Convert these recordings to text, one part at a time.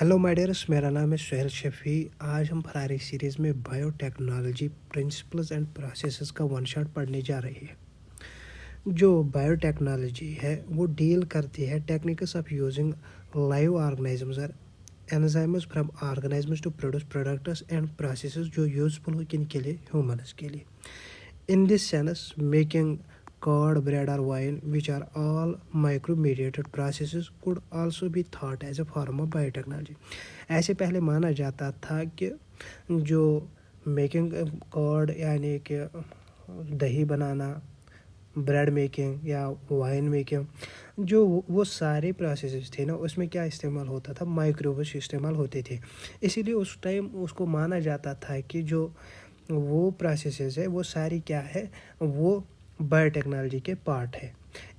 Hello my dears, मेरा नाम है सुहेल शफ़ी। आज हम फरारी सीरीज़ में बायोटेक्नोलॉजी प्रिंसिपल्स एंड प्रोसेसेस का वन शॉट पढ़ने जा रहे हैं। जो बायोटेक्नोलॉजी है वो डील करती है techniques of using live organisms और enzymes from organisms to produce products and processes जो यूजफुल हो किन के लिए, ह्यूमन्स के लिए। In this sense, making curd, bread or wine, which are all micro-mediated processes, could also be thought as a form of biotechnology. ऐसे पहले माना जाता था कि जो मेकिंग कर्ड यानी कि दही बनाना, ब्रेड मेकिंग या वाइन मेकिंग, जो वो सारे प्रोसेसेस थे ना, उसमें क्या इस्तेमाल होता था, माइक्रोवेव्स इस्तेमाल होते थे। इसीलिए उस टाइम उसको माना जाता था कि जो वो प्रोसेसेस है वो सारी क्या है, वो बायोटेक्नोलॉजी के पार्ट है,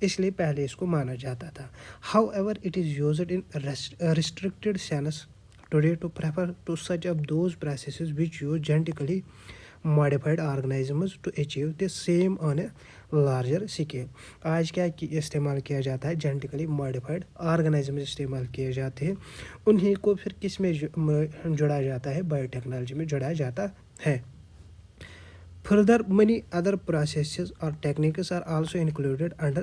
इसलिए पहले इसको माना जाता था। However it is used in restricted sense today to prefer to such of those processes which use genetically modified organisms to achieve the same on a larger scale. आज क्या इस्तेमाल किया जाता है, जेनेटिकली मॉडिफाइड ऑर्गेनिजम्स इस्तेमाल किए जाते हैं, उन्हीं को फिर किस में जुड़ा जाता है, बायोटेक्नोलॉजी में जुड़ा जाता है। Further, many other processes or techniques are also included under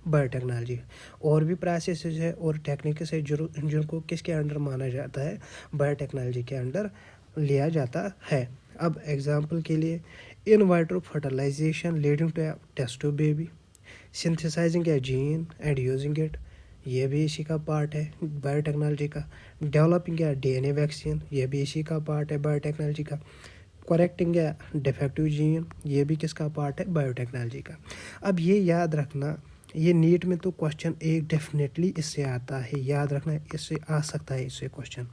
biotechnology. और भी प्रोसेसेस है और टेक्निक्स है जिनको किसके अंडर माना जाता है, बायोटेक्नोलॉजी के अंडर लिया जाता है। अब एग्जांपल के लिए in vitro fertilisation leading to test tube baby, synthesising a gene and using it, ये भी इसी का पार्ट है बायोटेक्नोलॉजी का। डेवलपिंग ए डीएनए वैक्सीन, ये भी इसी का पार्ट है बायोटेक्नोलॉजी का। करेक्टिंग ए डिफेक्टिव जीन, ये भी किसका पार्ट है, बायोटेक्नोलॉजी का। अब ये याद रखना, ये नीट में तो क्वेश्चन एक डेफिनेटली इससे आता है, याद रखना, इससे आ सकता है इससे क्वेश्चन।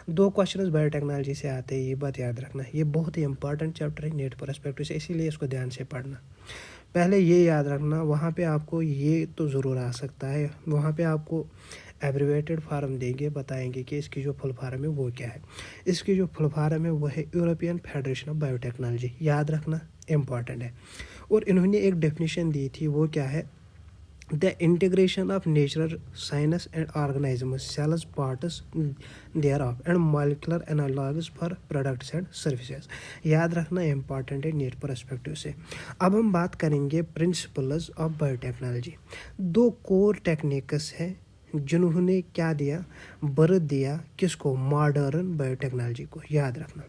2 क्वेश्चन बायोटेक्नोलॉजी से आते हैं, ये बात याद रखना। ये बहुत ही इंपॉर्टेंट चैप्टर है नीट परस्पेक्टिव से, इसीलिए इसको ध्यान से पढ़ना। पहले ये याद रखना, वहाँ पे आपको ये तो ज़रूर आ सकता है, वहाँ पे आपको एब्रीवेटेड फार्म देंगे, बताएंगे कि इसकी जो फुल फार्म है वो क्या है। इसकी जो फुल फार्म है वो है यूरोपियन फेडरेशन ऑफ बायोटेक्नोलॉजी, याद रखना, इम्पॉर्टेंट है। और इन्होंने एक डेफिनेशन दी थी, वो क्या है, the integration of natural science and organisms cells parts thereof and molecular analogues for products and services, याद रखना, इम्पॉर्टेंट है नीट परस्पेक्टिव से। अब हम बात करेंगे principles of biotechnology. 2 core techniques है जिन्होंने क्या दिया, बर्थ दिया किसको, मॉडर्न बायोटेक्नोलॉजी को, याद रखना।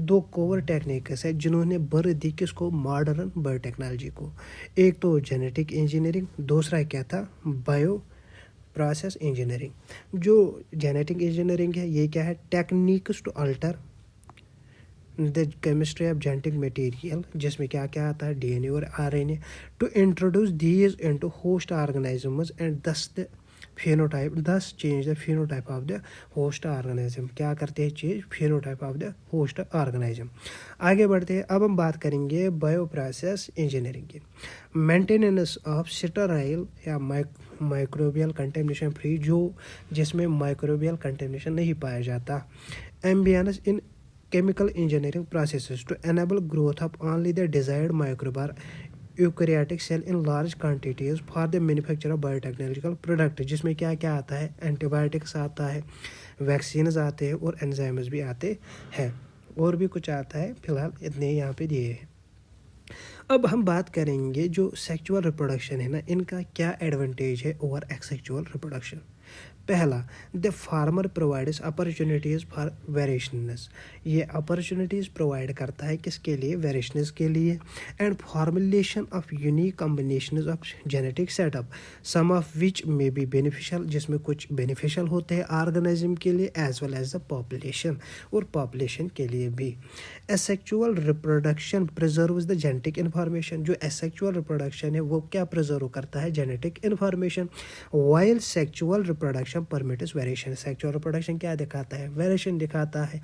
2 कोर टेक्निक्स है जिन्होंने बर्थ दी किसको, मॉडर्न बायोटेक्नोलॉजी को। एक तो जेनेटिक इंजीनियरिंग, दूसरा क्या था, बायो प्रोसेस इंजीनियरिंग। जो जेनेटिक इंजीनियरिंग है ये क्या है, techniques to alter the chemistry of genetic material, जिसमें क्या क्या आता है, डीएनए और RNA, to introduce these into host organisms and thus the phenotype, thus change the phenotype of the host organism. क्या करते हैं, change phenotype of the host organism. आगे बढ़ते हैं, अब हम बात करेंगे बायो प्रोसेस इंजीनियरिंग की। मेंटेनेंस ऑफ स्टेराइल या माइक्रोबियल कंटेमिनेशन फ्री, जो जिसमें माइक्रोबियल कंटेमिनेशन नहीं पाया जाता। Ambience in chemical engineering processes to enable growth of only the desired microbe or eukaryotic cell in large quantities for the manufacture of biotechnological product, जिसमें क्या क्या आता है, एंटीबायोटिक्स आता है, वैक्सीन्स आते हैं और एंजाइम्स भी आते हैं, और भी कुछ आता है, फिलहाल इतने यहाँ पे दिए हैं। अब हम बात करेंगे जो सेक्सुअल रिप्रोडक्शन है ना, इनका क्या एडवांटेज है ओवर एक्सेक्सुअल रिप्रोडक्शन। पहला, the former provides opportunities for variations, ये अपॉर्चुनिटीज़ प्रोवाइड करता है किसके लिए, वेरिएशनस के लिए। And formulation of unique combinations of genetic setup, some of which may be beneficial, जिसमें कुछ बेनिफिशियल होते हैं ऑर्गेनिज्म के लिए as well as the population, और पॉपुलेशन के लिए भी। Asexual reproduction preserves the genetic information, जो एसेक्सुअल रिप्रोडक्शन है वो क्या प्रिजर्व करता है, genetic information. While sexual reproduction permits variation, sexual reproduction क्या दिखाता है, वेरिएशन दिखाता है।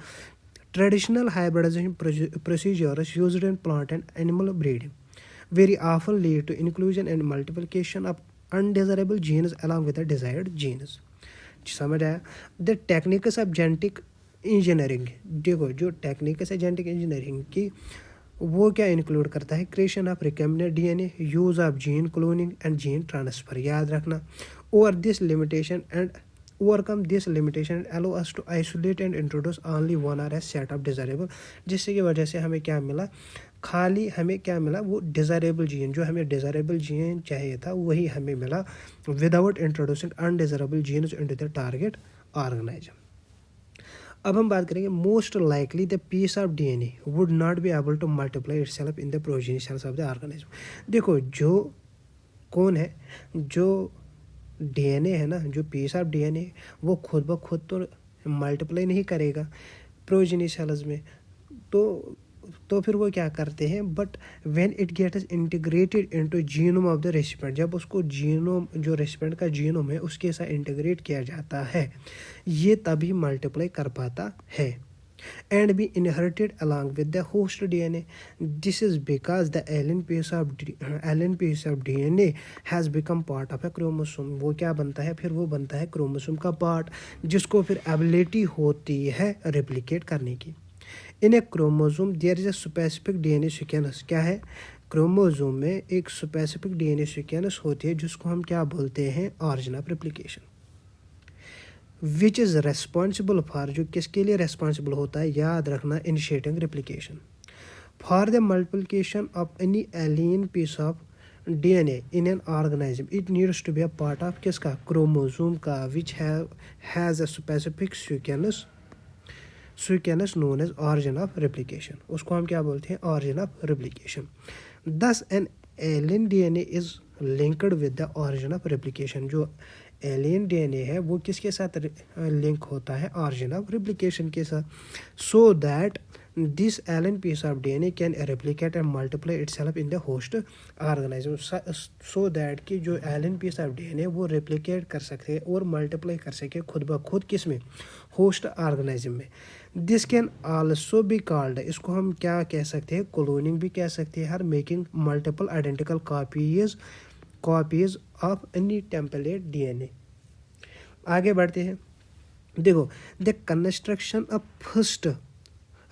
Traditional hybridization procedures used in plant and animal breeding very often lead to inclusion and multiplication of undesirable genes along with the desired genes। समझ आया। The techniques of genetic engineering, देखो जो techniques है genetic engineering की, वो क्या include करता है, creation of recombinant DNA, use of gene cloning and gene transfer, याद रखना। Over this limitation and overcome this limitation and allow us to isolate and introduce only one or a set of desirable, जिससे की वजह से हमें क्या मिला, खाली हमें क्या मिला, वो डिज़ायरेबल जीन, जो हमें डिज़ायरेबल जीन चाहिए था वही हमें मिला, without introducing undesirable genes into the target organism. अब हम बात करेंगे most likely the piece of DNA would not be able to multiply itself in the progeny cells of the organism. देखो जो कौन है, जो डीएनए है ना, जो पीस ऑफ डीएनए वो खुद ब खुद तो मल्टीप्लाई नहीं करेगा प्रोजेनी सेल्स में, तो फिर वो क्या करते हैं, but when it gets integrated into genome of the recipient, जब उसको जीनोम, जो रेसिपिएंट का जीनोम है उसके साथ इंटीग्रेट किया जाता है, ये तभी मल्टीप्लाई कर पाता है and be inherited along with the host DNA. This is because the alien piece of DNA has become part of a chromosome. वो क्या बनता है फिर, वो बनता है क्रोमोसोम का पार्ट, जिसको फिर एबिलिटी होती है रेप्लिकेट करने की। In a chromosome there is a specific DNA sequence, क्या है, क्रोमोसोम में एक स्पेसिफिक डीएनए सीक्वेंस होती है जिसको हम क्या बोलते हैं, origin of replication, which is responsible for, जो किसके लिए रेस्पॉन्सिबल होता है, याद रखना, initiating replication for the multiplication of any alien piece of DNA in an organism. It needs to be a part of किसका, क्रोमोसोम का, which has a specific sequence known as origin of replication, उसको हम क्या बोलते हैं, origin of replication. Thus an alien DNA is linked with the origin of replication, जो alien DNA है वो किसके साथ लिंक होता है, ऑरिजिन ऑफ रेप्लिकेशन के साथ, so that this alien piece of DNA can replicate and multiply itself in the host organism, so that कि जो एलियन पीस ऑफ डीएनए वो रेप्लिकेट कर सके और मल्टीप्लाई कर सके खुद ब खुद, किस में, होस्ट ऑर्गेनिज्म में। This can also be called, इसको हम क्या कह सकते हैं, क्लोनिंग भी कह सकते हैं, हर making multiple identical copies of any template DNA. आगे बढ़ते हैं, देखो, the construction of first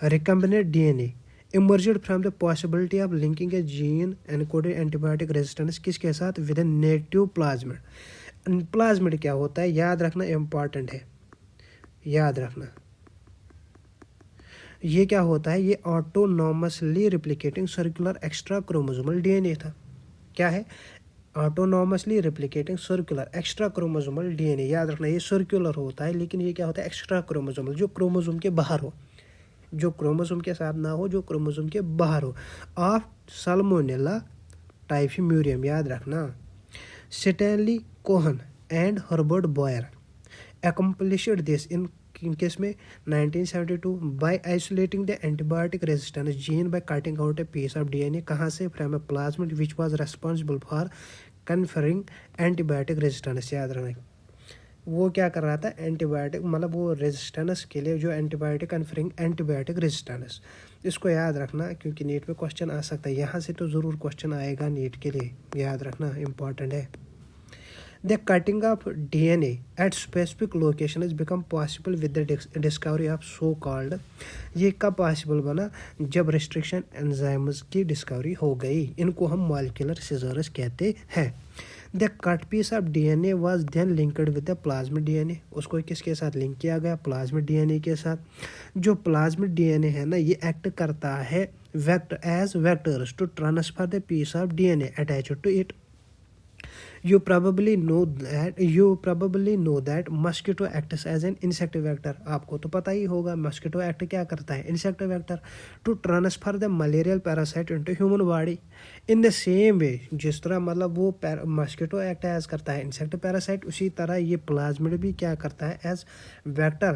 recombinant DNA emerged from the possibility of linking a gene encoded antibiotic resistance किसके साथ, with a native plasmid. Plasmid क्या होता है, याद रखना, इंपॉर्टेंट है, याद रखना, ये क्या होता है, ये autonomously replicating circular extra chromosomal DNA था, क्या है, autonomously replicating circular extra chromosomal DNA, याद रखना, ये सर्कुलर होता है, लेकिन ये क्या होता है, एक्स्ट्रा क्रोमोसोमल, जो क्रोमोसोम के बाहर हो, जो क्रोमोसोम के साथ ना हो, जो क्रोमोसोम के बाहर हो, ऑफ साल्मोनेला टाइफीम्यूरियम, याद रखना। Stanley Cohen and Herbert Boyer accomplished this in case में 1972 by isolating the antibiotic resistance gene by cutting out a piece of DNA, कहाँ से, from a plasmid which was responsible for conferring antibiotic resistance, याद रखना। वो क्या कर रहा था, एंटीबायोटिक, मतलब वो रेजिस्टेंस के लिए जो एंटीबायोटिक कन्फरिंग एंटीबायोटिक रेजिस्टेंस, इसको याद रखना क्योंकि नीट में क्वेश्चन आ सकता है, यहाँ से तो ज़रूर क्वेश्चन आएगा नीट के लिए, याद रखना, इंपॉर्टेंट है। The cutting of DNA at specific location has become possible with the discovery of so-called, ये कब पॉसिबल बना, जब रिस्ट्रिक्शन एंजाइम्स की डिस्कवरी हो गई, इनको हम मॉलिक्यूलर सीजर्स कहते हैं। The cut piece of DNA was then linked with the plasmid DNA, उसको किसके साथ लिंक किया गया, प्लाज्मिड डीएनए के साथ। जो प्लाज्मिड डीएनए है ना, ये एक्ट करता है vectors to transfer the piece of DNA attached to it. You probably know that mosquito acts as an insect vector, आपको तो पता ही होगा mosquito act क्या करता है, insect vector to transfer the malarial parasite into human body। in the same way, जिस तरह मतलब वो mosquito act as करता है insect parasite, उसी तरह ये plasmid भी क्या करता है, as vector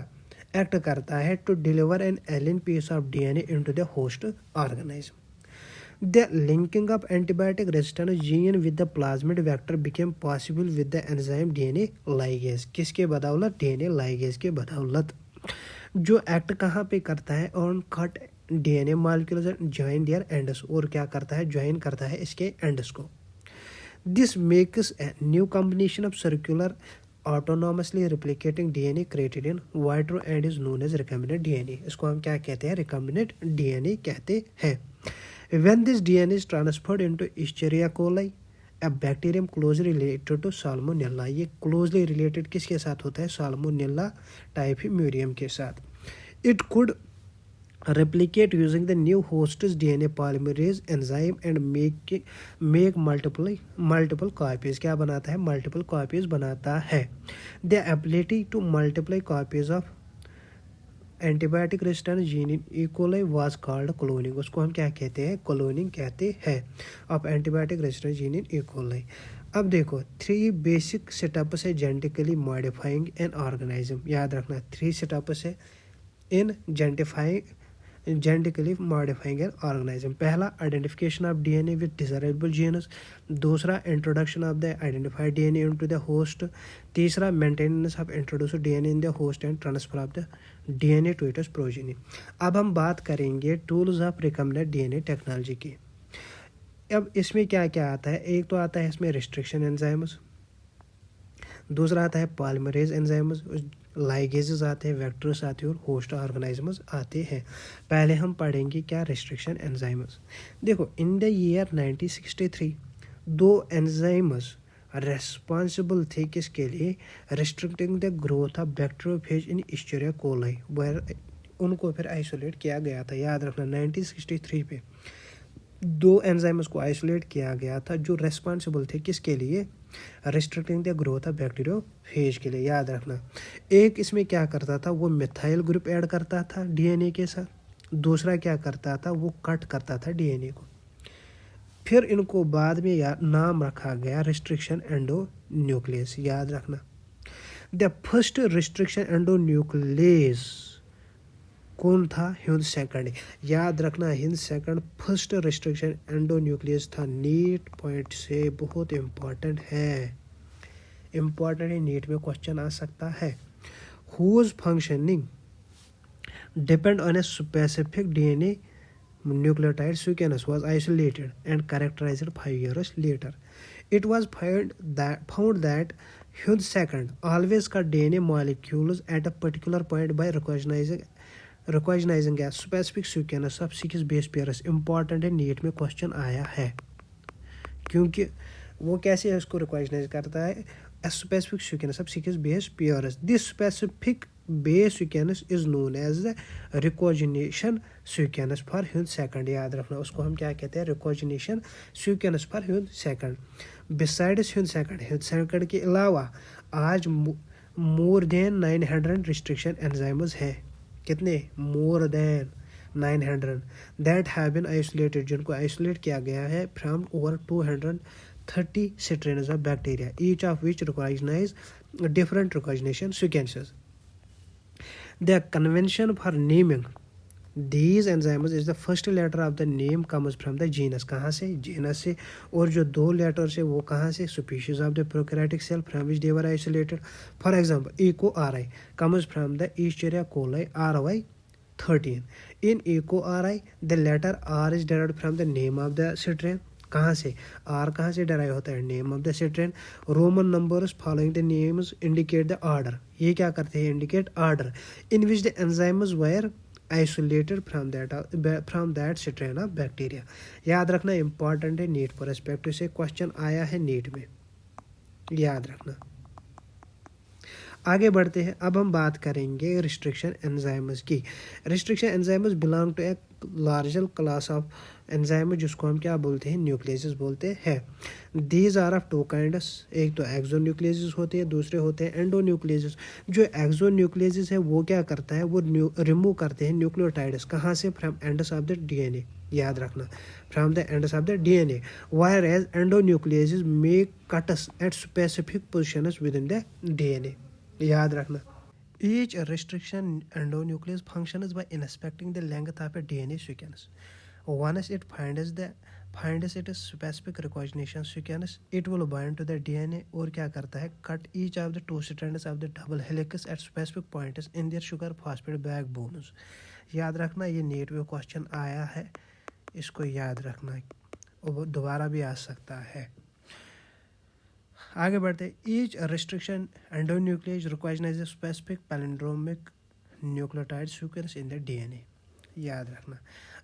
act करता है to deliver an alien piece of DNA into the host organism। The linking of antibiotic resistant gene with the plasmid vector became possible with the enzyme DNA ligase, किसके बदौलत, DNA ligase के बदौलत, जो act कहाँ पे करता है, on cut DNA molecules and join their ends, और क्या करता है, ज्वाइन करता है इसके एंड्स को। This makes a new combination of circular autonomously replicating DNA created in vitro and is known as recombinant DNA, इसको हम क्या कहते हैं, recombinant DNA कहते हैं। When this DNA is transferred into Escherichia coli a bacterium closely related to Salmonella, ये closely related किसके साथ होता है, साल्मोनेला टाइफीम्यूरियम के साथ। It could replicate using the new host's DNA polymerase enzyme and make multiple copies, क्या बनाता है, multiple copies बनाता है। The ability to multiply copies of antibiotic resistant gene in E coli was called cloning, उसको हम क्या कहते हैं, क्लोनिंग कहते हैं of antibiotic resistant gene in E coli. अब देखो 3 बेसिक सेटअप्स है जेनेटिकली मॉडिफाइंग एन ऑर्गेनिज्म, याद रखना 3 सेटअप्स है in genetically modifying an organism। पहला identification of DNA with desirable genes, दूसरा introduction of the identified DNA into the host, तीसरा maintenance of introduced DNA in the host and transfer of the DNA to its progeny. अब हम बात करेंगे tools of recombinant DNA technology की। अब इसमें क्या क्या आता है, एक तो आता है इसमें रिस्ट्रिक्शन एंजाइम्स, दूसरा आता है पॉलीमरेज एंजाइम्स, लाइगेजेस आते हैं, वेक्टर्स आते हैं और होस्ट ऑर्गेनिजम्स आते हैं। पहले हम पढ़ेंगे क्या रिस्ट्रिक्शन एंजाइम्स। देखो in the year 1963 2 enzymes responsible थे किसके लिए, restricting the growth of bacteriophage in Escherichia coli, उनको फिर आइसोलेट किया गया था। याद रखना 1963 पे 2 एंजाइम्स को आइसोलेट किया गया था जो रेस्पॉन्सिबल थे किसके लिए, restricting the growth of bacteriophage के लिए। याद रखना एक इसमें क्या करता था, वो मिथाइल ग्रुप ऐड करता था डीएनए के साथ, दूसरा क्या करता था, वो कट करता था डीएनए को। फिर इनको बाद में नाम रखा गया रिस्ट्रिक्शन एंडोन्यूक्लियस। याद रखना द फर्स्ट रिस्ट्रिक्शन एंडोन्यूक्लियस कौन था, हिंद सेकंड। याद रखना Hind second first restriction endonuclease था। नीट पॉइंट से बहुत इम्पॉर्टेंट है, नीट में क्वेश्चन आ सकता है। Whose functioning depend on a specific DNA nucleotide sequence was isolated and characterized 5 years later. It was found that Hughes second always cut DNA molecules at a particular point by recognizing a specific sequence of 6 base pairs। important है, NEET में question आया है क्योंकि वो कैसे उसको recognise करता है, a specific sequence of 6 base pairs। This specific base sequence is known as the recombination sequence for Hughes second। याद रखना उसको हम क्या कहते हैं, recombination sequence for Hughes second। Besides Hughes second के अलावा आज more than 900 restriction enzymes है, कितने, more than 900 that have been isolated, जिनको आइसोलेट किया गया है from over 230 strains of bacteria, each of which recognize different recognition sequences। The convention for naming these enzymes is the first letter of the name comes from the genus। कहाँ से, genus से, और जो 2 letters है वो कहाँ से, species of the prokaryotic cell from which they were isolated। For example, EcoRI comes from the Escherichia coli RY13। In EcoRI the letter R is derived from the name of the strain। कहाँ से, are कहाँ से derive होता है, name of the strain. Roman numbers following the names indicate the order, ये क्या करते हैं, indicate order in which the enzymes were isolated from that strain of bacteria. याद रखना इंपॉर्टेंट है, नीट परस्पेक्टिव से क्वेश्चन आया है नीट में, याद रखना। आगे बढ़ते हैं, अब हम बात करेंगे रिस्ट्रिक्शन एंजाइम्स की। Restriction enzymes belong to a larger class of enzyme, जिसको हम क्या बोलते हैं, न्यूक्लियस बोलते हैं। दीज आर ऑफ 2 काइंड्स, एक तो एक्सोन्यूक्लियस होते हैं, दूसरे होते हैं एंडोन्यूक्लियस। जो एक्सोन्यूक्लियस है वो क्या करता है, वो रिमूव करते हैं न्यूक्लियोटाइड्स, कहाँ से, from ends of the DNA. याद रखना from the ends of the DNA, whereas endonucleases make cuts at specific positions within the DNA. याद रखना each restriction endonuclease functions by inspecting the length of a DNA sequence। Once it finds its specific recognition sequence, it will bind to the DNA और क्या करता है, cut each of the 2 strands of the double helix at specific points in their sugar phosphate backbones। याद रखना ये NEET में question आया है, इसको याद रखना और दोबारा भी आ सकता है। आगे बढ़ते, each restriction endonuclease recognize the specific palindromic nucleotide sequence in the DNA. याद रखना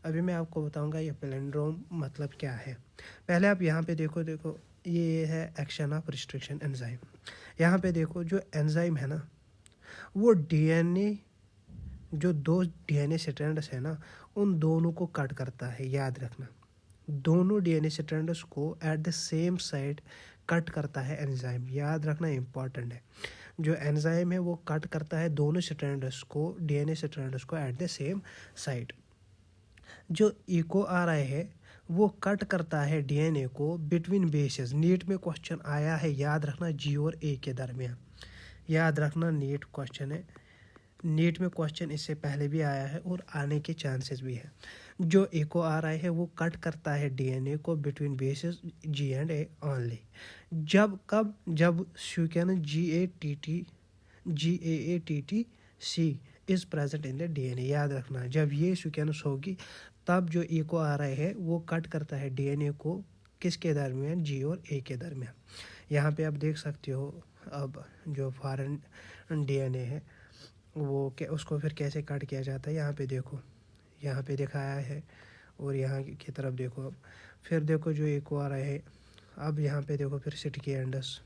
अभी मैं आपको बताऊंगा ये पैलिंड्रोम मतलब क्या है। पहले आप यहाँ पे देखो ये है एक्शन ऑफ रिस्ट्रिक्शन एंजाइम। यहाँ पे देखो जो एंजाइम है ना, वो डीएनए, जो दो डीएनए स्ट्रैंड्स है ना, उन दोनों को कट करता है। याद रखना, दोनों डीएनए स्ट्रैंड्स को at the same site cut करता है एंजाइम। याद रखना, इम्पॉर्टेंट है। जो एंजाइम है वो कट करता है दोनों स्ट्रैंड्स को, डीएनए स्ट्रैंड्स को एट द सेम साइट। जो इको आ रहा है वो कट करता है डीएनए को बिटवीन बेसेस। नीट में क्वेश्चन आया है, याद रखना, जी और ए के दरमियान। याद रखना, नीट क्वेश्चन है। नीट में क्वेश्चन इससे पहले भी आया है और आने के चांसेस भी है। जो इको आ रहा है वो कट करता है डीएनए को between bases G and A only. जब कब, जब sequence GAATT C is present in the DNA. याद रखना, जब ये सीक्वेंस होगी तब जो इको आ रहा है वो कट करता है डीएनए को किसके दरमियान, जी और ए के दरमियान। यहाँ पे आप देख सकते हो अब जो फॉरेन डीएनए है वो उसको फिर कैसे कट किया जाता है। यहाँ पे देखो, यहाँ पे दिखाया है, और यहाँ की तरफ देखो। अब फिर देखो जो इको आ रहा है, अब यहाँ पे देखो फिर सिटकी एंडस।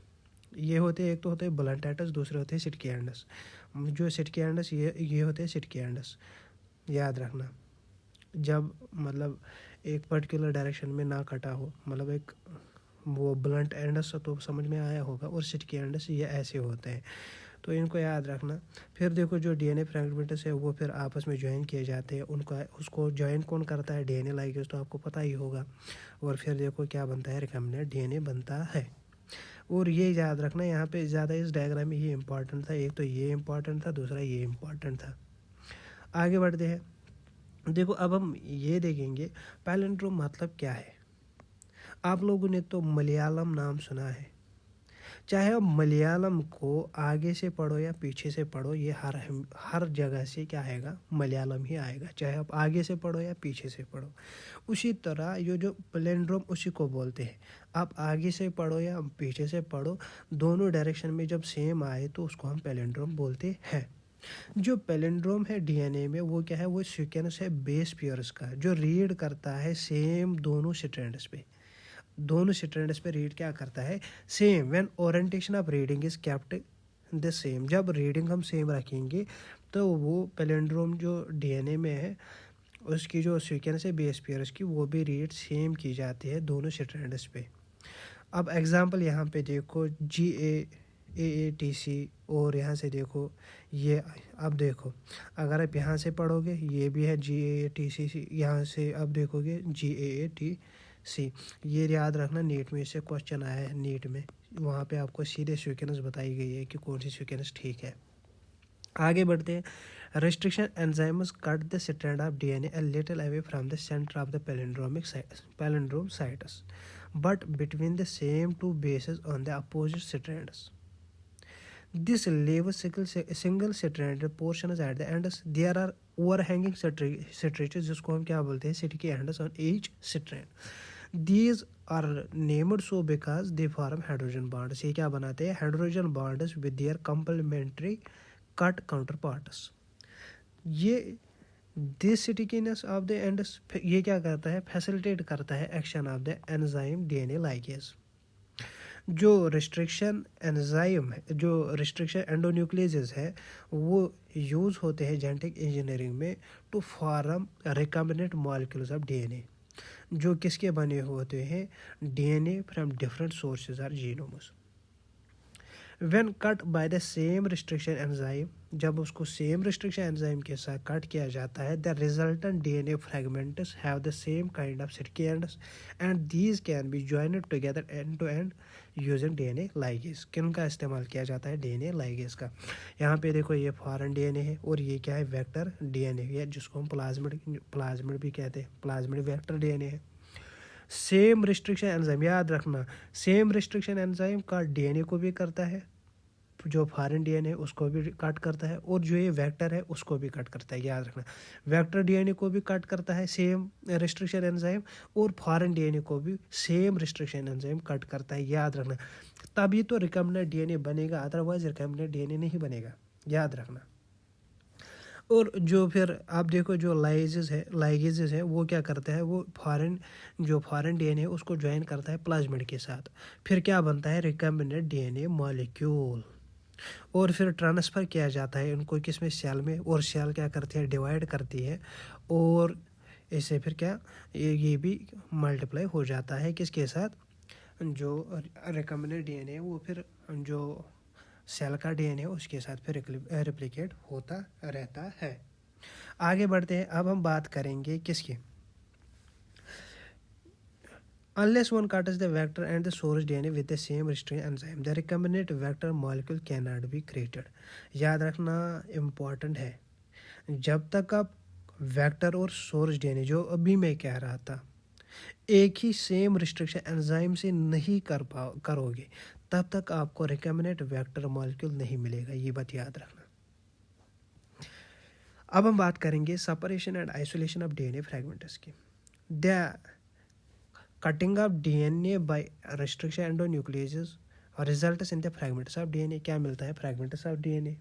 ये होते हैं, एक तो होते हैं ब्लंट एंडस, दूसरे होते हैं सिटकी एंडस। जो सिटकी एंडस ये होते हैं सिटकी एंडस। याद रखना, जब मतलब एक पर्टिकुलर डायरेक्शन में ना कटा हो, मतलब एक वो ब्लंट एंडस तो समझ में आया होगा, और सिटकी एंडस ये ऐसे होते हैं, तो इनको याद रखना। फिर देखो जो डीएनए फ्रेगमेंट्स है वो फिर आपस में ज्वाइन किए जाते हैं। उनका उसको ज्वाइन कौन करता है, डीएनए लाइगेज, तो आपको पता ही होगा। और फिर देखो क्या बनता है, रिकम्बिनेंट डीएनए बनता है। और ये याद रखना, यहाँ पे ज़्यादा इस डायग्राम में ये इंपॉर्टेंट था। एक तो ये इंपॉर्टेंट था, दूसरा ये इंपॉर्टेंट था। आगे बढ़ते हैं। देखो अब हम ये देखेंगे पैलिंड्रोम मतलब क्या है। आप लोगों ने तो मलयालम नाम सुना है, चाहे आप मलयालम को आगे से पढ़ो या पीछे से पढ़ो, ये हर जगह से क्या आएगा, मलयालम ही आएगा, चाहे आप आगे से पढ़ो या पीछे से पढ़ो। उसी तरह ये जो पैलिंड्रोम उसी को बोलते हैं। आप आगे से पढ़ो या पीछे से पढ़ो, दोनों डायरेक्शन में जब सेम आए तो उसको हम पैलिंड्रोम बोलते हैं। जो पैलिंड्रोम है डीएनए में वो क्या है, वो सीक्वेंस है बेस पेयर्स का, जो रीड करता है सेम दोनों स्ट्रैंड्स पे। दोनों स्ट्रैंड्स पे रीड क्या करता है, same. When orientation of reading is kept the same, जब रीडिंग हम सेम रखेंगे तो वो पैलिंड्रोम जो डीएनए में है उसकी जो सीक्वेंस है बेस पेयर्स की, वो भी रीड सेम की जाती है दोनों स्ट्रैंड्स पे। अब एग्जांपल यहाँ पे देखो GAATC, और यहाँ से देखो ये। अब देखो अगर आप यहाँ से पढ़ोगे ये भी है GAATC, यहाँ से अब देखोगे GAATC। ये याद रखना, नीट में इससे क्वेश्चन आया है। नीट में वहाँ पे आपको सीधे सीक्वेंस बताई गई है कि कौन सी सीक्वेंस ठीक है। आगे बढ़ते हैं। Restriction enzymes cut the strand of DNA a little away from the center of the palindrome sites, but between the same two bases on the opposite strands. This leaves single stranded portions at the ends. There are overhanging stretches जिसको हम क्या बोलते हैं, सिटकी ends on each strand. These are named so because they form hydrogen bonds. ये क्या बनाते हैं, hydrogen bonds with their complementary cut counterparts. ये this stickiness of the ends ये क्या करता है, फैसिलिटेट करता है action of the enzyme DNA ligase. जो रिस्ट्रिक्शन एंजाइम है, जो रिस्ट्रिक्शन एंडोन्यूक्लियस है, वो यूज़ होते हैं जेनेटिक इंजीनियरिंग में to form recombinant molecules of DNA, जो किसके बने होते हैं, डीएनए फ्रॉम डिफरेंट सोर्सेज और genomes. When cut by the same restriction enzyme, जब उसको सेम रिस्ट्रिक्शन एंजाइम के साथ कट किया जाता है, the resultant DNA fragments have the same kind of sticky ends and these can be joined together end to end using DNA ligase. किन का इस्तेमाल किया जाता है, DNA ligase का। यहाँ पे देखो ये फॉरेन डीएनए है और ये क्या है, वेक्टर डीएनए है, जिसको हम प्लाज्मिड भी कहते हैं, प्लाज्मिड वेक्टर डीएनए है। सेम रिस्ट्रिक्शन एंजाइम, याद रखना, सेम रिस्ट्रिक्शन एंजाइम का डीएनए को भी करता है, जो फॉरेन डीएनए उसको भी कट करता है, और जो ये वेक्टर है उसको भी कट करता है। याद रखना, वेक्टर डीएनए को भी कट करता है सेम रिस्ट्रिक्शन एंजाइम, और फॉरेन डीएनए को भी सेम रिस्ट्रिक्शन एंजाइम कट करता है। याद रखना, तभी तो रिकम्बिनेंट डीएनए बनेगा, अदरवाइज रिकम्बिनेंट डीएनए नहीं बनेगा। याद रखना। और जो फिर आप देखो जो लाइगेजेस है वो क्या करता है, वो फॉरेन डीएनए उसको ज्वाइन करता है प्लाज्मिड के साथ, फिर क्या बनता है रिकम्बिनेंट डीएनए मॉलिक्यूल, और फिर ट्रांसफ़र किया जाता है इनको किसमें, सेल में, और सेल क्या करती है, डिवाइड करती है, और इससे फिर क्या ये भी मल्टीप्लाई हो जाता है किसके साथ, जो रिकम्बिनेंट डीएनए है वो फिर जो सेल का डीएनए उसके साथ फिर रेप्लिकेट होता रहता है। आगे बढ़ते हैं, अब हम बात करेंगे किसकी, unless one cuts the vector and the source DNA with the same restriction enzyme, the recombinant vector molecule cannot be created। याद रखना इम्पॉर्टेंट है, जब तक आप वेक्टर और सोर्स डीएनए जो अभी मैं कह रहा था एक ही सेम रिस्ट्रिक्शन एंजाइम से नहीं करोगे तब तक आपको रिकम्बिनेंट वेक्टर मॉलिक्यूल नहीं मिलेगा, ये बात याद रखना। अब हम बात करेंगे separation and isolation of DNA fragments की। The cutting of DNA by restriction endonucleases results in the fragments of DNA. क्या मिलता है fragments of DNA,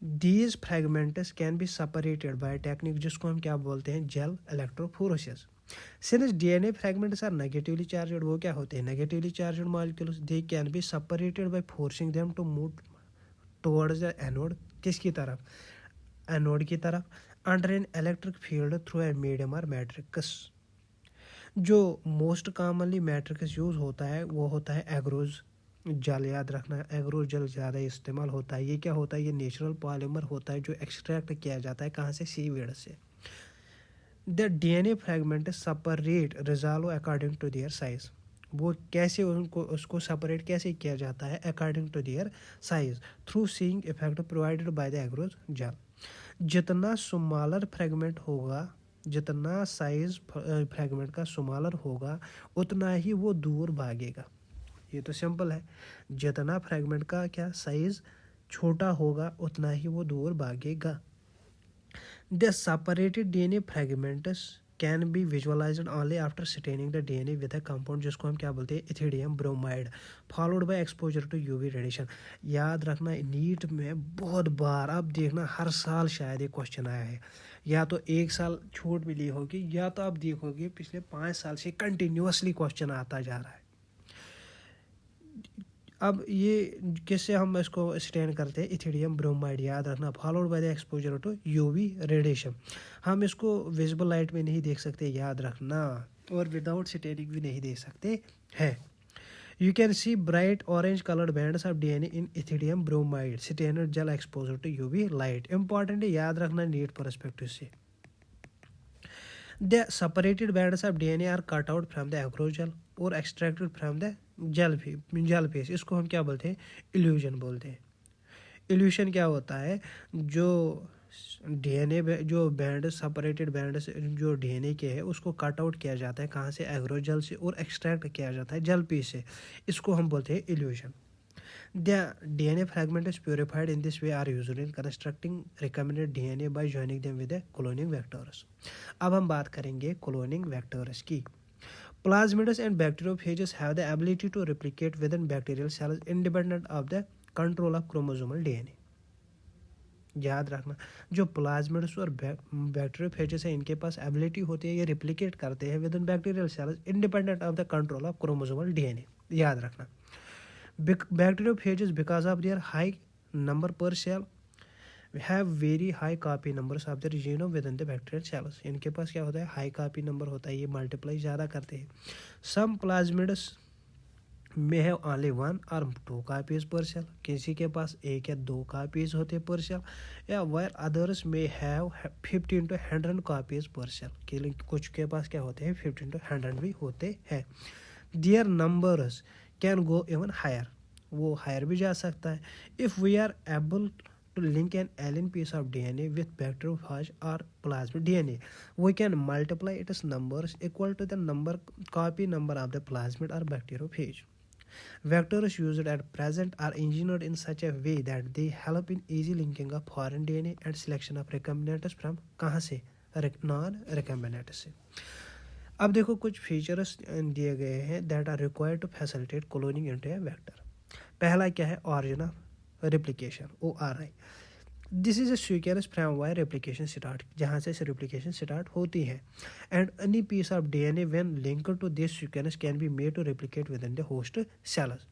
these fragments can be separated by technique जिसको हम क्या बोलते हैं, gel electrophoresis. Since DNA fragments are negatively charged, वो क्या होते हैं negatively charged molecules, they can be separated by forcing them to move towards the anode, किसकी तरफ, एनोड की तरफ, under an electric field through a medium और matrix. जो मोस्ट कॉमनली मैट्रिक्स यूज होता है वो होता है एग्रोज जल, याद रखना एग्रोज जल ज़्यादा इस्तेमाल होता है। ये क्या होता है, ये नेचुरल पॉलीमर होता है जो एक्सट्रैक्ट किया जाता है कहाँ से, सीवीड से। The DNA fragment separate resolve according to their size, वो कैसे उनको उसको सेपरेट कैसे किया जाता है, according to their size through sieving effect provided by the agarose gel. जितना स्मॉलर फ्रैगमेंट होगा, जितना साइज फ्रैगमेंट का स्मॉलर होगा उतना ही वो दूर भागेगा, ये तो सिंपल है। जितना फ्रैगमेंट का क्या साइज छोटा होगा उतना ही वो दूर भागेगा। The separated DNA fragments can be visualized only after staining the DNA with a compound जिसको हम क्या बोलते हैं, ethidium bromide, followed by exposure to UV radiation. याद रखना नीट में बहुत बार, आप देखना हर साल शायद ये क्वेश्चन आया है, या तो एक साल छूट मिली होगी या तो आप देखोगे पिछले 5 साल से कंटिन्यूसली क्वेश्चन आता जा रहा है। अब ये किससे हम इसको स्टैंड करते हैं, इथिडियम ब्रोमाइड, याद रखना, followed by the exposure to UV radiation. हम इसको विजिबल लाइट में नहीं देख सकते, याद रखना, और विदाउट स्टेनिंग भी नहीं देख सकते हैं। You can see bright orange coloured bands of DNA in ethidium bromide standard gel exposure to UV light. Important है, याद रखना नीट परस्पेक्टिव से। The separated bands of DNA are cut out from the agrogel और extracted from the gel phase। इसको हम क्या बोलते हैं, इल्यूजन बोलते हैं। इल्यूशन क्या होता है, जो डीएनए जो बैंड सेपरेटेड बैंड जो डीएनए के है उसको कट आउट किया जाता है कहाँ से, एग्रोजल से, और एक्सट्रैक्ट किया जाता है जेल पीस से, इसको हम बोलते हैं evolution. The DNA fragment is purified in this way are usually in constructing recombinant DNA by joining them with the cloning vectors। अब हम बात करेंगे cloning vectors की। Plasmids and bacteriophages have the ability to replicate within bacterial cells independent of the control of chromosomal DNA। याद रखना, जो plasmids और bacteriophages है इनके पास एबिलिटी होती है, ये रिप्लिकेट करते हैं with in bacterial cells independent of the control of chromosomal DNA. याद रखना, bacteriophages because of their high number per cell have very high copy numbers of their genome within the bacterial cells। इनके पास क्या होता है, high copy number होता है, ये multiply ज़्यादा करते हैं। some plasmids may have only 1 or 2 copies per cell, किसी के पास 1 या 2 copies होते हैं per cell, या while others may have 15 to 100 copies per cell, कुछ के पास क्या होते हैं 15 to 100 भी होते हैं। their numbers can go even higher, वो हायर भी जा सकता है। If we are able to link an alien piece of DNA with bacteriophage और plasmid DNA we can multiply its numbers equal to the number copy number of the plasmid और bacteriophage. Vectors used at present are engineered in such a way that they help in easy linking of foreign DNA and selection of recombinants from कहाँ से, non recombinants से। अब देखो कुछ features दिए गए हैं that are required to facilitate cloning into a vector. पहला क्या है, origin of replication ORI। This is a sequence from where replication start, जहाँ से रेप्लिकेशन स्टार्ट होती है, and any piece of DNA when linked to this sequence can be made to replicate within the host cells.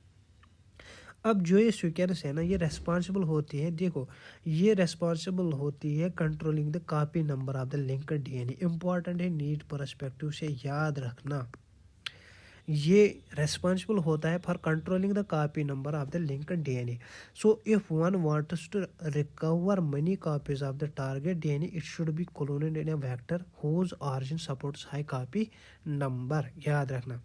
अब जो ये sequence है ना, ये रेस्पॉन्सिबल होती है, देखो ये रेस्पॉन्सिबल होती है controlling the copy number of the linked DNA. Important है, नीट परस्पेक्टिव से याद रखना, ये रेस्पॉन्सिबल होता है for controlling the copy number of the linked DNA. So if one wants to recover many copies of the target DNA, it should be cloned in a vector whose origin supports high copy number। याद रखना,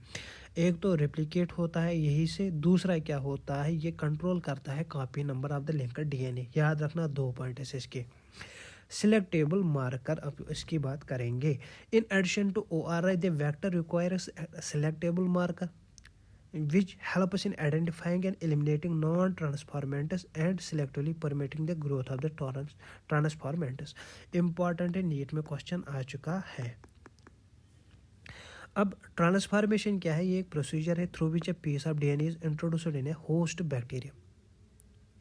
एक तो replicate होता है यही से, दूसरा क्या होता है, ये कंट्रोल करता है copy number of the linked DNA. याद रखना, 2 पॉइंट है इसके। सिलेक्टेबल मार्कर, अब इसकी बात करेंगे। In addition to ORI the vector requires selectable marker which help us in identifying and eliminating non-transformants and selectively permitting the growth of the transformants। important है, NEET में क्वेश्चन आ चुका है। अब ट्रांसफॉर्मेशन क्या है, ये एक प्रोसीजर है through which a piece of DNA is introduced in a host bacteria.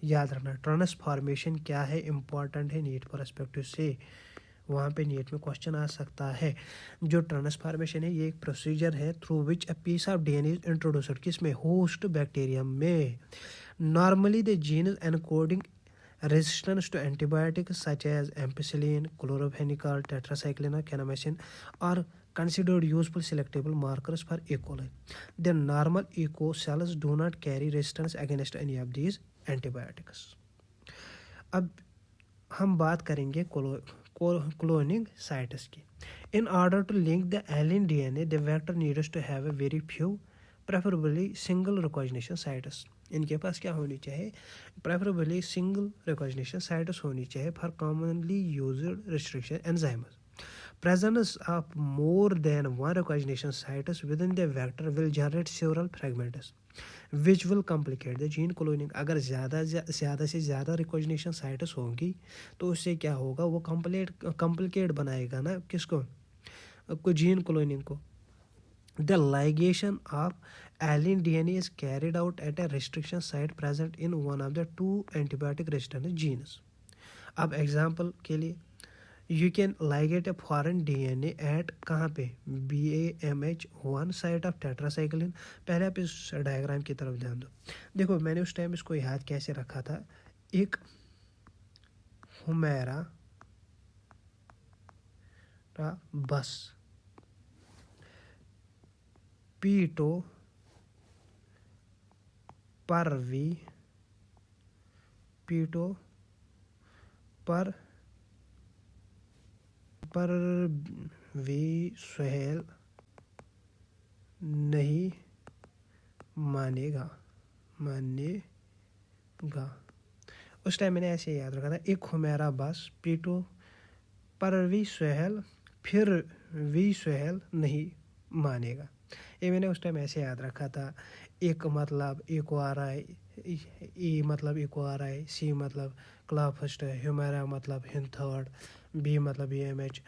याद रखना, ट्रांसफॉर्मेशन क्या है, इंपॉर्टेंट है, नीट परस्पेक्टिव से वहाँ पे नीट में क्वेश्चन आ सकता है। जो ट्रांसफॉर्मेशन है, ये एक प्रोसीजर है through which a piece of DNA is introduced, किसमें, होस्ट बैक्टीरियम में। Normally the gene is encoding resistance to antibiotics such as ampicillin, chloramphenicol, tetracycline, or kanamycin are considered useful selectable markers for E. coli. The normal E. coli cells do not carry resistance against any of these antibiotics। अब हम बात करेंगे cloning sites की। In order to link the alien DNA, the vector needs to have a very few, preferably single recognition sites। इनके पास क्या होनी चाहिए, preferably single recognition sites होनी चाहिए for commonly used restriction enzymes. Presence of more than one recognition sites with in the vector will generate several fragments which will complicate the gene cloning. अगर ज़्यादा से ज़्यादा रिकॉग्निशन साइट्स होंगी तो उससे क्या होगा, वो कॉम्प्लिकेट बनाएगा ना किसको, जीन क्लोनिंग को। The ligation of alien DNA is carried out at a restriction site present in one of the 2 antibiotic resistant genes। अब एग्जाम्पल के लिए, you can ligate a foreign DNA at कहाँ पे, BAMH1 site of tetracycline. पहले आप इस diagram की तरफ ध्यान दो। देखो मैंने उस टाइम इसको याद कैसे रखा था, एक हुमैरा बस पीटो परवी पीटो परवी सुहेल नहीं मानेगा। उस टाइम मैंने ऐसे याद रखा था, एक हुमैरा बस पीटो परवी सुहेल फिर वी सुहेल नहीं मानेगा। ये मैंने उस टाइम ऐसे याद रखा था। एक मतलब EcoRI, E मतलब EcoRI, C मतलब क्लाफस्ट, ह्यूमेरा मतलब हिंथर्ड, B मतलब BMH।